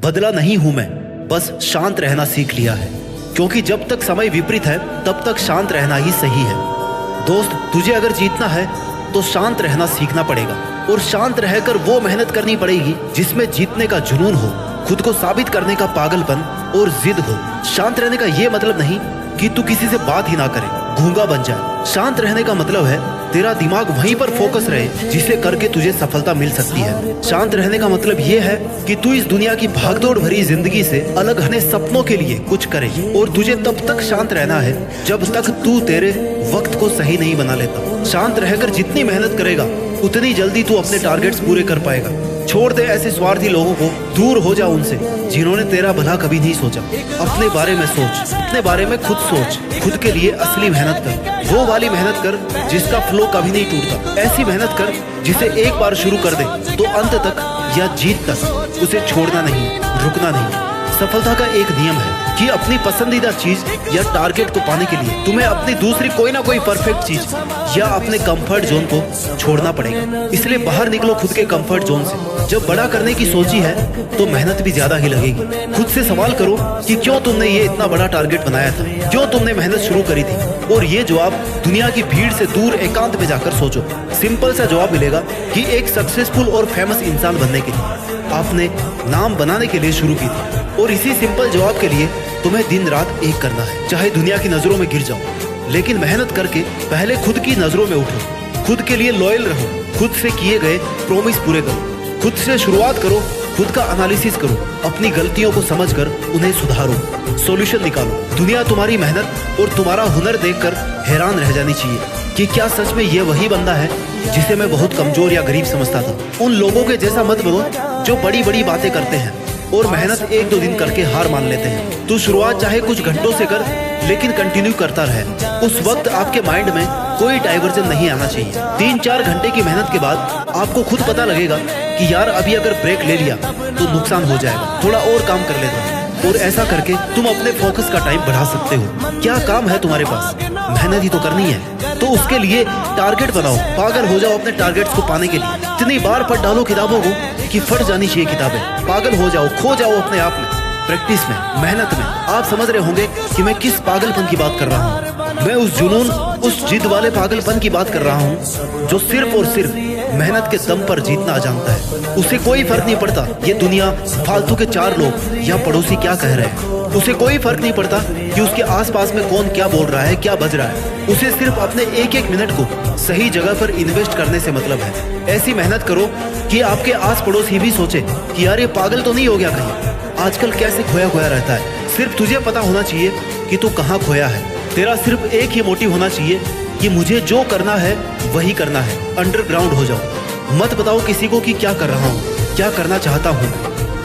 बदला नहीं हूं मैं, बस शांत रहना सीख लिया है। क्योंकि जब तक समय विपरीत है तब तक शांत रहना ही सही है। दोस्त, तुझे अगर जीतना है तो शांत रहना सीखना पड़ेगा, और शांत रहकर वो मेहनत करनी पड़ेगी जिसमें जीतने का जुनून हो, खुद को साबित करने का पागलपन और जिद हो। शांत रहने का ये मतलब नहीं कि तू किसी से बात ही ना करे, गूंगा बन जाए। शांत रहने का मतलब है तेरा दिमाग वहीं पर फोकस रहे जिसे करके तुझे सफलता मिल सकती है। शांत रहने का मतलब ये है कि तू इस दुनिया की भागदौड़ भरी जिंदगी से अलग हटने सपनों के लिए कुछ करे, और तुझे तब तक शांत रहना है जब तक तू तेरे वक्त को सही नहीं बना लेता। शांत रहकर जितनी मेहनत करेगा उतनी जल्दी तू अपने टारगेट्स पूरे कर पाएगा। छोड़ दे ऐसे स्वार्थी लोगों को, दूर हो जा उनसे जिन्होंने तेरा भला कभी नहीं सोचा। अपने बारे में सोच, अपने बारे में खुद सोच, खुद के लिए असली मेहनत कर, वो वाली मेहनत कर जिसका फ्लो कभी नहीं टूटता। ऐसी मेहनत कर जिसे एक बार शुरू कर दे तो अंत तक या जीत तक उसे छोड़ना नहीं, रुकना नहीं। सफलता का एक नियम है कि अपनी पसंदीदा चीज या टारगेट को पाने के लिए तुम्हें अपनी दूसरी कोई ना कोई परफेक्ट चीज या अपने कंफर्ट जोन को छोड़ना पड़ेगा। इसलिए बाहर निकलो खुद के कंफर्ट जोन से। जब बड़ा करने की सोची है तो मेहनत भी ज्यादा ही लगेगी। खुद से सवाल करो कि क्यों तुमने ये इतना बड़ा टारगेट बनाया था, क्यों तुमने मेहनत शुरू करी थी, और ये जवाब दुनिया की भीड़ से दूर एकांत में जाकर सोचो। सिंपल सा जवाब मिलेगा कि एक सक्सेसफुल और फेमस इंसान बनने के लिए आपने नाम बनाने के लिए शुरू की थी, और इसी सिंपल जवाब के लिए तुम्हें दिन रात एक करना है। चाहे दुनिया की नजरों में गिर जाओ, लेकिन मेहनत करके पहले खुद की नजरों में उठो, खुद के लिए लॉयल रहो, खुद से किए गए प्रॉमिस पूरे करो, खुद से शुरुआत करो, खुद का एनालिसिस करो, अपनी गलतियों को समझकर उन्हें सुधारो, सॉल्यूशन निकालो। दुनिया तुम्हारी मेहनत और तुम्हारा हुनर देखकर हैरान रह जानी चाहिए कि क्या सच में ये वही बंदा है जिसे मैं बहुत कमजोर या गरीब समझता था। उन लोगों के जैसा मत बनो जो बड़ी बड़ी बातें करते हैं और मेहनत एक दो दिन करके हार मान लेते हैं। तू शुरुआत चाहे कुछ घंटों से कर, लेकिन कंटिन्यू करता रहे। उस वक्त आपके माइंड में कोई डाइवर्जन नहीं आना चाहिए। 3-4 घंटे की मेहनत के बाद आपको खुद पता लगेगा कि यार अभी अगर ब्रेक ले लिया तो नुकसान हो जाएगा, थोड़ा और काम कर लेता हूँ। और ऐसा करके तुम अपने फोकस का टाइम बढ़ा सकते हो। क्या काम है तुम्हारे पास? मेहनत ही तो करनी है, तो उसके लिए टारगेट बनाओ। पागल हो जाओ अपने टारगेट्स को पाने के लिए। इतनी बार पढ़ डालो किताबों को कि फट जानी चाहिए किताबें। पागल हो जाओ, खो जाओ अपने आप में, प्रैक्टिस में, मेहनत में। आप समझ रहे होंगे कि मैं किस पागलपन की बात कर रहा हूँ। मैं उस जुनून, उस जिद वाले पागलपन की बात कर रहा हूँ जो सिर्फ और सिर्फ मेहनत के दम पर जीतना जानता है। उसे कोई फर्क नहीं पड़ता ये दुनिया, फालतू के 4 लोग या पड़ोसी क्या कह रहे हैं। उसे कोई फर्क नहीं पड़ता कि उसके आसपास में कौन क्या बोल रहा है, क्या बज रहा है। उसे सिर्फ अपने एक एक मिनट को सही जगह पर इन्वेस्ट करने से मतलब है। ऐसी मेहनत करो कि आपके आस पड़ोस ही भी सोचे कि यार ये पागल तो नहीं हो गया कहीं, आजकल कैसे खोया खोया रहता है। सिर्फ तुझे पता होना चाहिए कि तू कहाँ खोया है। तेरा सिर्फ एक ही मोटिव होना चाहिए कि मुझे जो करना है वही करना है। अंडरग्राउंड हो जाओ, मत बताओ किसी को कि क्या कर रहा हूँ, क्या करना चाहता हूँ।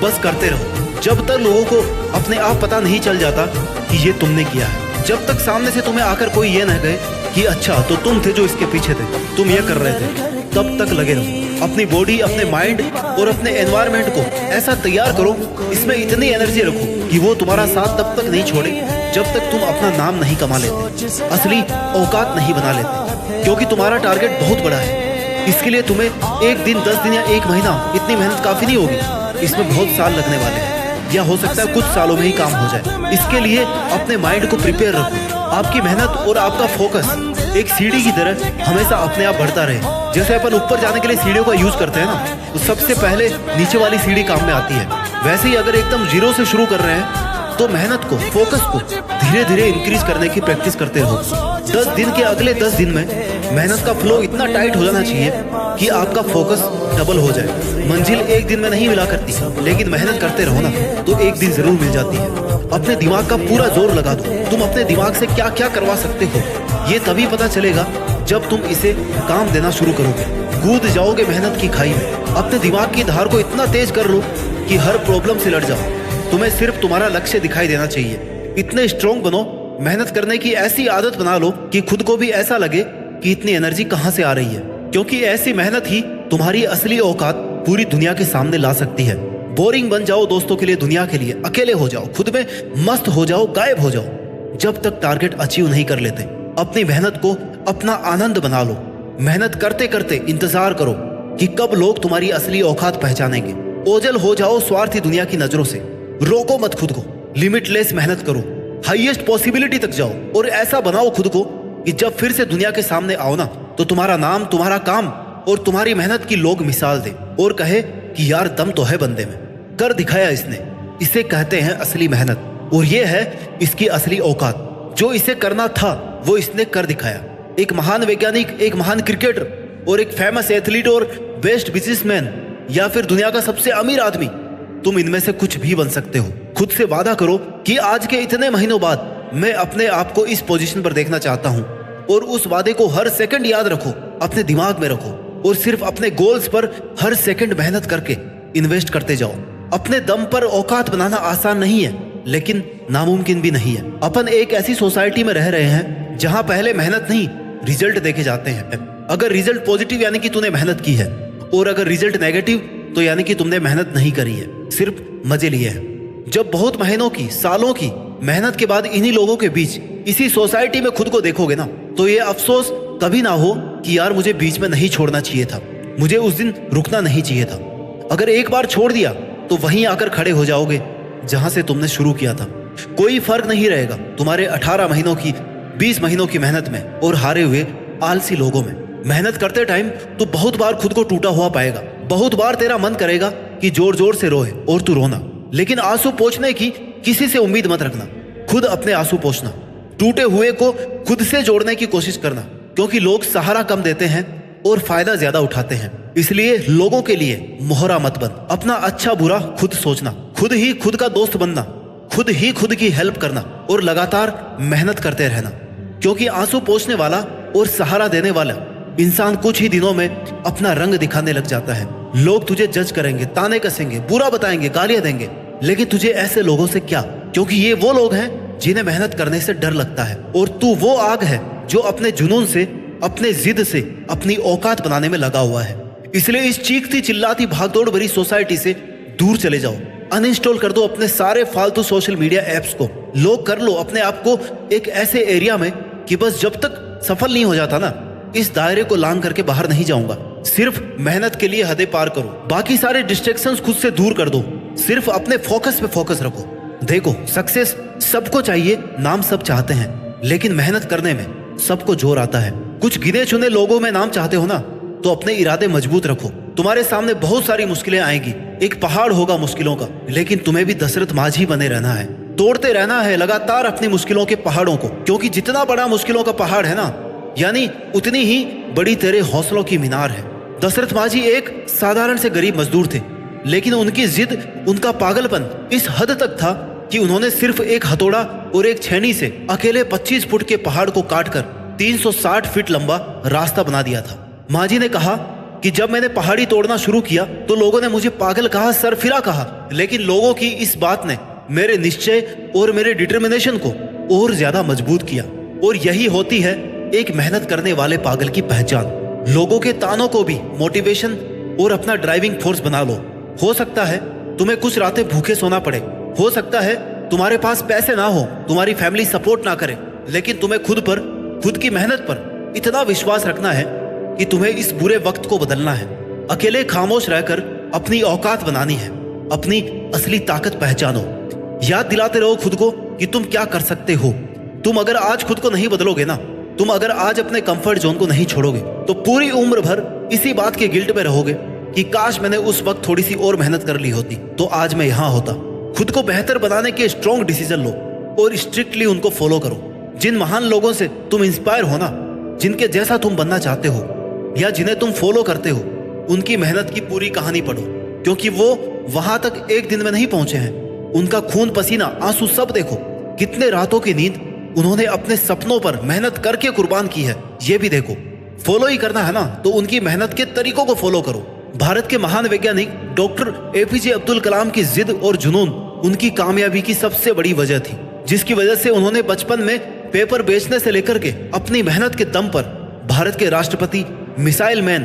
बस करते रहो जब तक लोगों को अपने आप पता नहीं चल जाता कि ये तुमने किया है। जब तक सामने से तुम्हें आकर कोई ये न कहे कि अच्छा तो तुम थे जो इसके पीछे थे, तुम ये कर रहे थे, तब तक लगे रहो। अपनी बॉडी, अपने माइंड और अपने एनवायरनमेंट को ऐसा तैयार करो, इसमें इतनी एनर्जी रखो कि वो तुम्हारा साथ तब तक नहीं छोड़े जब तक तुम अपना नाम नहीं कमा लेते, असली औकात नहीं बना लेते। क्योंकि तुम्हारा टारगेट बहुत बड़ा है। इसके लिए तुम्हें 1 दिन, 10 दिन या 1 महीना इतनी मेहनत काफी नहीं होगी। इसमें बहुत साल लगने वाले हैं, या हो सकता है कुछ सालों में ही काम हो जाए। इसके लिए अपने माइंड को प्रिपेयर रखो। आपकी मेहनत और आपका फोकस एक सीढ़ी की तरह हमेशा अपने आप बढ़ता रहे। जैसे अपन ऊपर जाने के लिए सीढ़ियों का यूज करते हैं ना, तो सबसे पहले नीचे वाली सीढ़ी काम में आती है। वैसे ही अगर एकदम जीरो से शुरू कर रहे हैं तो मेहनत को, फोकस को धीरे धीरे इंक्रीज करने की प्रैक्टिस करते रहो। 10 दिन के अगले 10 दिन में मेहनत का फ्लो इतना टाइट हो जाना चाहिए कि आपका फोकस डबल हो जाए। मंजिल एक दिन में नहीं मिला करती, लेकिन मेहनत करते रहो ना तो एक दिन जरूर मिल जाती है। अपने दिमाग का पूरा जोर लगा दो। तुम अपने दिमाग से क्या क्या करवा सकते हो ये तभी पता चलेगा जब तुम इसे काम देना शुरू करोगे। कूद जाओगे मेहनत की खाई में। अपने दिमाग की धार को इतना तेज कर लो कि हर प्रॉब्लम से लड़ जाओ। तुम्हें सिर्फ तुम्हारा लक्ष्य दिखाई देना चाहिए। इतने स्ट्रॉन्ग बनो, मेहनत करने की ऐसी आदत बना लो कि खुद को भी ऐसा लगे कि इतनी एनर्जी कहाँ से आ रही है। क्योंकि ऐसी मेहनत ही तुम्हारी असली औकात पूरी दुनिया के सामने ला सकती है। बोरिंग बन जाओ दोस्तों के लिए, दुनिया के लिए, अकेले हो जाओ, खुद में मस्त हो जाओ, गायब हो जाओ। जब तक टारगेट अचीव नहीं कर लेते, अपनी मेहनत को अपना आनंद बना लो। मेहनत करते करते इंतजार करो कि कब लोग तुम्हारी असली औकात पहचानेंगे। ओझल हो जाओ स्वार्थी दुनिया की नजरों से। रोको मत खुद को, लिमिटलेस मेहनत करो, हाईएस्ट पॉसिबिलिटी तक जाओ और ऐसा बनाओ खुद को कि जब फिर से दुनिया के सामने आओ ना, तो तुम्हारा नाम, तुम्हारा काम और तुम्हारी मेहनत की लोग मिसाल दे और कहे कि यार दम तो है बंदे में, कर दिखाया इसने। इसे कहते हैं असली मेहनत और ये है इसकी असली औकात। जो इसे करना था वो इसने कर दिखाया। एक महान वैज्ञानिक, एक महान क्रिकेटर और एक फेमस एथलीट और बेस्ट बिजनेसमैन या फिर दुनिया का सबसे अमीर आदमी, तुम इनमें से कुछ भी बन सकते हो। खुद से वादा करो कि आज के इतने महीनों बाद मैं अपने आप को इस पोजीशन पर देखना चाहता हूँ और उस वादे को हर सेकंड याद रखो, अपने दिमाग में रखो और सिर्फ अपने गोल्स पर हर सेकंड मेहनत करके इन्वेस्ट करते जाओ। अपने दम पर औकात बनाना आसान नहीं है, लेकिन नामुमकिन भी नहीं है। अपन एक ऐसी सोसाइटी में रह रहे हैं जहां पहले मेहनत नहीं, रिजल्ट देखे जाते हैं। अगर रिजल्ट पॉजिटिव यानी कि तूने मेहनत की है और अगर रिजल्ट नेगेटिव तो यानी कि तुमने मेहनत नहीं करी है, सिर्फ मजे लिए हैं। जब बहुत महीनों की, सालों की मेहनत के बाद इन्हीं लोगों के बीच, इसी सोसाइटी में खुद को देखोगे ना, तो ये अफसोस कभी ना हो कि यार मुझे बीच में नहीं छोड़ना चाहिए था, मुझे उस दिन रुकना नहीं चाहिए था। अगर एक बार छोड़ दिया तो वहीं आकर खड़े हो जाओगे जहां से तुमने शुरू किया था। कोई फर्क नहीं रहेगा तुम्हारे 18 महीनों की, 20 महीनों की मेहनत में और हारे हुए आलसी लोगों में। मेहनत करते टाइम तो बहुत बार खुद को टूटा हुआ पाएगा, बहुत बार तेरा मन करेगा कि जोर जोर से रोए और तू रोना, लेकिन आंसू पोंछने की किसी से उम्मीद मत रखना। खुद अपने आंसू पोंछना, टूटे हुए को खुद से जोड़ने की कोशिश करना, क्योंकि लोग सहारा कम देते हैं और फायदा ज्यादा उठाते हैं। इसलिए लोगों के लिए मोहरा मत बन। अपना अच्छा बुरा खुद सोचना, खुद ही खुद का दोस्त बनना, खुद ही खुद की हेल्प करना और लगातार मेहनत करते रहना, क्योंकि आंसू पोंछने वाला और सहारा देने वाला इंसान कुछ ही दिनों में अपना रंग दिखाने लग जाता है। लोग तुझे जज करेंगे, ताने कसेंगे, बुरा बताएंगे, गालियां देंगे, लेकिन तुझे ऐसे लोगों से क्या, क्योंकि ये वो लोग हैं जिन्हें मेहनत करने से डर लगता है और तू वो आग है जो अपने जुनून से, अपने जिद से अपनी औकात बनाने में लगा हुआ है। इसलिए इस चीखती चिल्लाती भागदौड़ भरी सोसाइटी से दूर चले जाओ। अनइंस्टॉल कर दो अपने सारे फालतू सोशल मीडिया एप्स को। लोग कर लो अपने आप को एक ऐसे एरिया में कि बस जब तक सफल नहीं हो जाता ना, इस दायरे को लांघ करके बाहर नहीं जाऊंगा। सिर्फ मेहनत के लिए हदें पार करो, बाकी सारे डिस्ट्रैक्शंस खुद से दूर कर दो, सिर्फ अपने फोकस पे फोकस रखो। देखो, सक्सेस सबको चाहिए, नाम सब चाहते हैं, लेकिन मेहनत करने में सबको जोर आता है। कुछ गिने चुने लोगों में नाम चाहते हो ना, तो अपने इरादे मजबूत रखो। तुम्हारे सामने बहुत सारी मुश्किलें आएंगी, एक पहाड़ होगा मुश्किलों का, लेकिन तुम्हें भी दशरथ माझी बने रहना है, तोड़ते रहना है लगातार अपनी मुश्किलों के पहाड़ों को, क्योंकि जितना बड़ा मुश्किलों का पहाड़ है ना, यानी उतनी ही बड़ी तेरे हौसलों की मीनार है। दशरथ माझी एक साधारण से गरीब मजदूर थे, लेकिन उनकी जिद, उनका पागलपन इस हद तक था कि उन्होंने सिर्फ एक हथौड़ा और एक छेनी से अकेले 25 फुट के पहाड़ को काटकर 360 फीट लंबा रास्ता बना दिया था। माझी ने कहा कि जब मैंने पहाड़ी तोड़ना शुरू किया तो लोगों ने मुझे पागल कहा, सरफिरा कहा, लेकिन लोगों की इस बात ने मेरे निश्चय और मेरे डिटर्मिनेशन को और ज्यादा मजबूत किया। और यही होती है एक मेहनत करने वाले पागल की पहचान। लोगों के तानों को भी मोटिवेशन और अपना ड्राइविंग फोर्स बना लो। हो सकता है तुम्हें कुछ रातें भूखे सोना पड़े, हो सकता है तुम्हारे पास पैसे ना हो, तुम्हारी फैमिली सपोर्ट ना करे, लेकिन तुम्हें खुद पर, खुद की मेहनत पर इतना विश्वास रखना है कि तुम्हें इस बुरे वक्त को बदलना है। अकेले खामोश रहकर अपनी औकात बनानी है, अपनी असली ताकत पहचानो। याद दिलाते रहो खुद को कि तुम क्या कर सकते हो। तुम अगर आज खुद को नहीं बदलोगे ना, तुम अगर आज अपने कंफर्ट जोन को नहीं छोड़ोगे, तो पूरी उम्र भर इसी बात के गिल्ट में रहोगे कि काश मैंने उस वक्त थोड़ी सी और मेहनत कर ली होती तो आज मैं यहाँ होता। खुद को बेहतर बनाने के स्ट्रॉन्ग डिसीजन लो और स्ट्रिक्टली उनको फॉलो करो। जिन महान लोगों से तुम इंस्पायर हो ना, जिनके जैसा तुम बनना चाहते हो या जिन्हें तुम फॉलो करते हो, उनकी मेहनत की पूरी कहानी पढ़ो, क्योंकि वो वहां तक एक दिन में नहीं पहुंचे हैं। उनका खून पसीना आंसू सब देखो, कितने रातों की नींद उन्होंने अपने सपनों पर मेहनत करके कुर्बान की है, ये भी देखो। फॉलो ही करना है ना, तो उनकी मेहनत के तरीकों को फॉलो करो। भारत के महान वैज्ञानिक डॉक्टर एपीजे अब्दुल कलाम की जिद और जुनून उनकी कामयाबी की सबसे बड़ी वजह थी, जिसकी वजह से उन्होंने बचपन में पेपर बेचने से लेकर के अपनी मेहनत के दम पर भारत के राष्ट्रपति, मिसाइल मैन,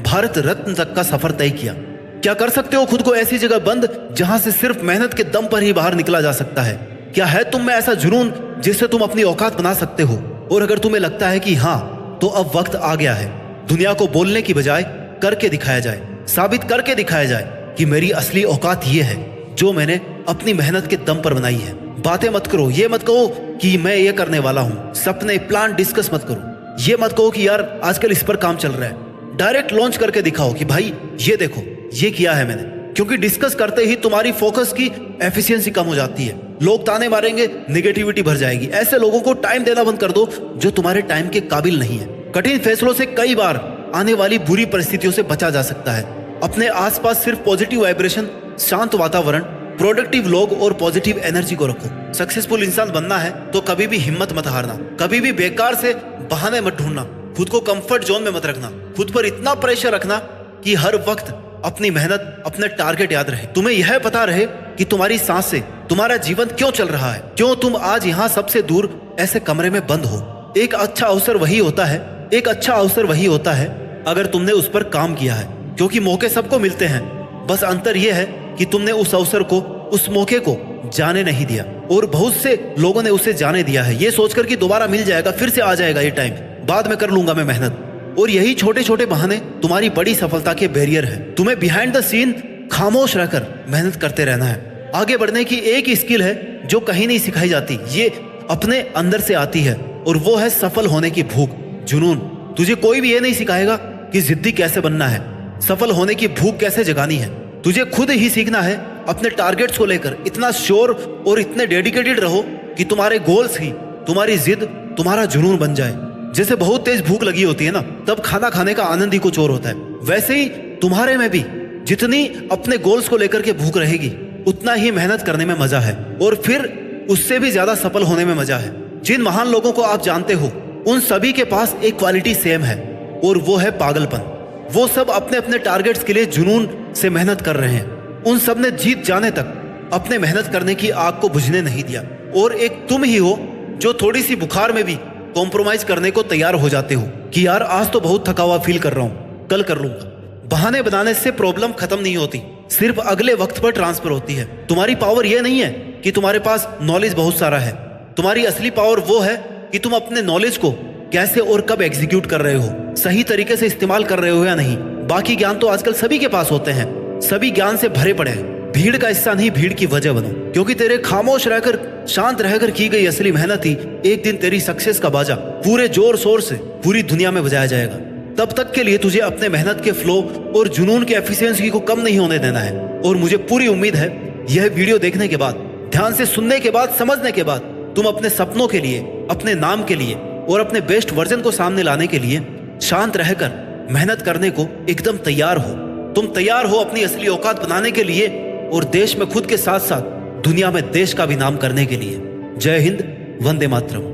भारत रत्न तक का सफर तय किया। क्या कर सकते हो खुद को ऐसी जगह बंद जहां से सिर्फ मेहनत के दम पर ही बाहर निकला जा सकता है? क्या है तुम में ऐसा जुनून जिससे तुम अपनी औकात बना सकते हो? और अगर तुम्हें लगता है कि हाँ, तो अब वक्त आ गया है दुनिया को बोलने की बजाय करके दिखाया जाए, साबित करके दिखाया जाए कि मेरी असली औकात ये है जो मैंने अपनी मेहनत के दम पर बनाई है। बातें मत करो, ये मत कहो कि मैं ये करने वाला हूँ। सपने प्लान डिस्कस मत करो। ये मत कहो कि यार आजकल इस पर काम चल रहा है। डायरेक्ट लॉन्च करके दिखाओ कि भाई ये देखो ये किया है मैंने। क्योंकि डिस्कस करते ही तुम्हारी फोकस की एफिशिएंसी कम हो जाती है। लोग ताने मारेंगे, नेगेटिविटी भर जाएगी। ऐसे लोगों को टाइम देना बंद कर दो जो तुम्हारे टाइम के काबिल नहीं है। कठिन फैसलों से कई बार आने वाली बुरी परिस्थितियों से बचा जा सकता है। अपने आसपास सिर्फ पॉजिटिव वाइब्रेशन, शांत वातावरण, प्रोडक्टिव लोग और पॉजिटिव एनर्जी को रखो। सक्सेसफुल इंसान बनना है तो कभी भी हिम्मत मत हारना। कभी भी बेकार से बहाने मत ढूंढना। खुद को कंफर्ट जोन में मत रखना। खुद पर इतना प्रेशर रखना कि हर वक्त अपनी मेहनत, अपने टारगेट याद रहे। तुम्हें यह पता रहे कि तुम्हारी सांस से तुम्हारा जीवन क्यों चल रहा है, क्यों तुम आज यहाँ सबसे दूर ऐसे कमरे में बंद हो। एक अच्छा अवसर वही होता है, एक अच्छा अवसर वही होता है अगर तुमने उस पर काम किया है। क्योंकि मौके सबको मिलते हैं, बस अंतर यह है कि तुमने उस अवसर को, उस मौके को जाने नहीं दिया। और बहुत से लोगों ने उसे जाने दिया है ये सोचकर कि दोबारा मिल जाएगा, फिर से आ जाएगा ये टाइम, बाद में कर लूंगा मैं मेहनत। और यही छोटे छोटे बहाने तुम्हारी बड़ी सफलता के बैरियर है। तुम्हें बिहाइंड द सीन खामोश रहकर मेहनत करते रहना है। आगे बढ़ने की एक ही स्किल है जो कहीं नहीं सिखाई जाती, ये अपने अंदर से आती है, और वो है सफल होने की भूख, जुनून। तुझे कोई भी ये नहीं सिखाएगा कि जिद्दी कैसे बनना है, सफल होने की भूख कैसे जगानी है। तुझे खुद ही सीखना है। अपने टारगेट्स को लेकर इतना श्योर और इतने डेडिकेटेड रहो कि तुम्हारे गोल्स ही तुम्हारी जिद, तुम्हारा जुनून बन जाए। जैसे बहुत तेज भूख लगी होती है ना, तब खाना खाने का आनंद ही कुछ और होता है। वैसे ही तुम्हारे में भी जितनी अपने गोल्स को लेकर के भूख रहेगी, उतना ही मेहनत करने में मजा है, और फिर उससे भी ज्यादा सफल होने में मजा है। जिन महान लोगों को आप जानते हो, उन सभी के पास एक क्वालिटी सेम है, और वो है पागलपन। वो सब अपने अपने टारगेट्स के लिए जुनून से मेहनत कर रहे हैं। उन सब ने जीत जाने तक अपने मेहनत करने की आग को बुझने नहीं दिया। और एक तुम ही हो जो थोड़ी सी बुखार में भी कॉम्प्रोमाइज करने को तैयार हो जाते हो कि यार आज तो बहुत थका हुआ फील कर रहा हूं, कल कर लूंगा। बहाने बनाने से प्रॉब्लम खत्म नहीं होती, सिर्फ अगले वक्त पर ट्रांसफर होती है। तुम्हारी पावर यह नहीं है कि तुम्हारे पास नॉलेज बहुत सारा है। तुम्हारी असली पावर वो है कि तुम अपने नॉलेज को कैसे और कब एग्जीक्यूट कर रहे हो, सही तरीके से इस्तेमाल कर रहे हो या नहीं। बाकी ज्ञान तो आजकल सभी के पास होते हैं, सभी ज्ञान से भरे पड़े हैं। भीड़ का हिस्सा नहीं, भीड़ की वजह बनो। क्योंकि तेरे खामोश रहकर, शांत रहकर की गई असली मेहनत ही एक दिन तेरी सक्सेस का बाजा पूरे जोर शोर से पूरी दुनिया में बजाया जाएगा। तब तक के लिए तुझे अपने मेहनत के फ्लो और जुनून के एफिशिएंसी को कम नहीं होने देना है। और मुझे पूरी उम्मीद है यह वीडियो देखने के बाद, ध्यान से सुनने के बाद, समझने के बाद तुम अपने सपनों के लिए, अपने नाम के लिए और अपने बेस्ट वर्जन को सामने लाने के लिए शांत रहकर मेहनत करने को एकदम तैयार हो। तुम तैयार हो अपनी असली औकात बनाने के लिए और देश में खुद के साथ साथ दुनिया में देश का भी नाम करने के लिए। जय हिंद, वंदे मातरम।